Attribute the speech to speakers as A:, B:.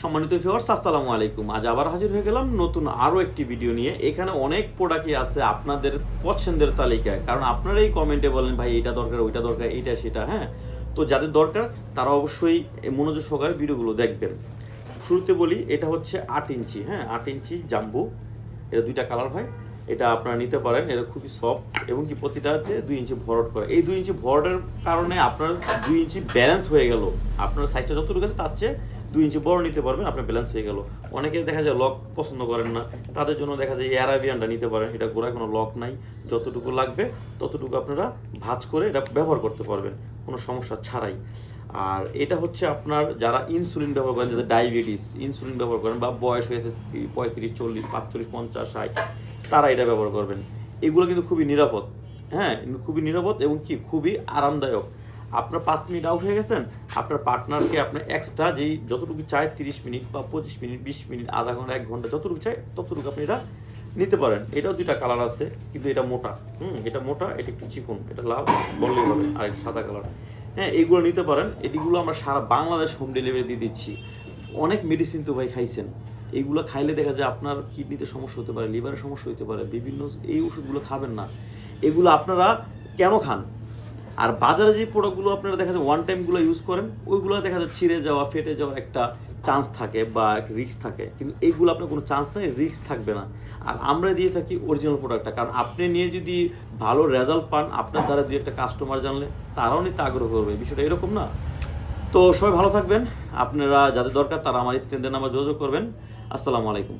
A: সম্মানিত ভিউয়ার্স, আসসালামু আলাইকুম। আজ আবার হাজির হয়ে গেলাম নতুন আরও একটি ভিডিও নিয়ে। এখানে অনেক প্রোডাক্টই আছে আপনাদের পছন্দের তালিকায়, কারণ আপনারাই কমেন্টে বলেন ভাই এটা দরকার, ওইটা দরকার, এইটা সেটা। হ্যাঁ, তো যাদের দরকার তারা অবশ্যই মনোযোগ সহকারে ভিডিওগুলো দেখবেন। শুরুতে বলি, এটা হচ্ছে 8 ইঞ্চি। হ্যাঁ, 8 ইঞ্চি জাম্বু। এটা দুইটা কালার হয়। এটা আপনারা নিতে পারেন। এটা খুবই সফট এবং কি প্রতিটাতে 2 ইঞ্চি ভরট করে। এই 2 ইঞ্চি ভরটের কারণে আপনার 2 ইঞ্চি ব্যালেন্স হয়ে গেল। আপনার সাইজটা যতটুকু আছে তার চেয়ে 2 ইঞ্চি বড় নিতে পারবেন, আপনার ব্যালেন্স হয়ে গেল। অনেকে দেখা যায় লক পছন্দ করেন না, তাদের জন্য দেখা যায় অ্যারাবিয়ানটা নিতে পারেন। এটা গোড়ায় কোনো লক নাই, যতটুকু লাগবে ততটুকু আপনারা ভাঁজ করে এটা ব্যবহার করতে পারবেন কোনো সমস্যা ছাড়াই। আর এটা হচ্ছে আপনার যারা ইনসুলিন ব্যবহার করেন, যাদের ডায়াবেটিস, ইনসুলিন ব্যবহার করেন বা বয়স হয়েছে 35, 40, 45, 50, 60, তারা এটা ব্যবহার করবেন। এগুলো কিন্তু খুবই নিরাপদ। হ্যাঁ, খুবই নিরাপদ এবং কি খুবই আরামদায়ক। আপনার 5 মিনিট আউট হয়ে গেছেন, আপনার পার্টনারকে আপনার এক্সট্রা যেই যতটুকু চাই 30 মিনিট বা 25 মিনিট, 20 মিনিট, আধা ঘন্টা, 1 ঘন্টা, যতটুকু চাই ততটুকু আপনি এটা নিতে পারেন। এটাও দুইটা কালার আছে, কিন্তু এটা মোটা। এটা মোটা, এটা একটু চিকন। এটা লাল বললেই হবে, আর এটা সাদা কালার। হ্যাঁ, এইগুলো নিতে পারেন। এটিগুলো আমরা সারা বাংলাদেশ হোম ডেলিভারি দিয়ে দিচ্ছি। অনেক মেডিসিন তো ভাই খাইছেন, এইগুলো খাইলে দেখা যায় আপনার কিডনিতে সমস্যা হতে পারে, লিভারের সমস্যা হতে পারে, বিভিন্ন। এই ওষুধগুলো খাবেন না। এগুলো আপনারা কেন খান? আর বাজারে যে প্রোডাক্টগুলো আপনারা দেখা যায় ওয়ান টাইমগুলো ইউজ করেন, ওইগুলো দেখা যায় ছিঁড়ে যাওয়া, ফেটে যাওয়ার একটা চান্স থাকে বা রিস্ক থাকে, কিন্তু এইগুলো আপনার কোনো চান্স নেই, রিস্ক থাকবে না। আর আমরা দিয়ে থাকি অরিজিনাল প্রোডাক্টটা, কারণ আপনি নিয়ে যদি ভালো রেজাল্ট পান, আপনার দ্বারা দুই একটা কাস্টমার জানলে তারাও নিতে আগ্রহ করবে। বিষয়টা এরকম না? তো সবাই ভালো থাকবেন। আপনারা যাদের দরকার তারা আমার স্ক্রিন নাম্বার যোগাযোগ করবেন। আসসালামু আলাইকুম।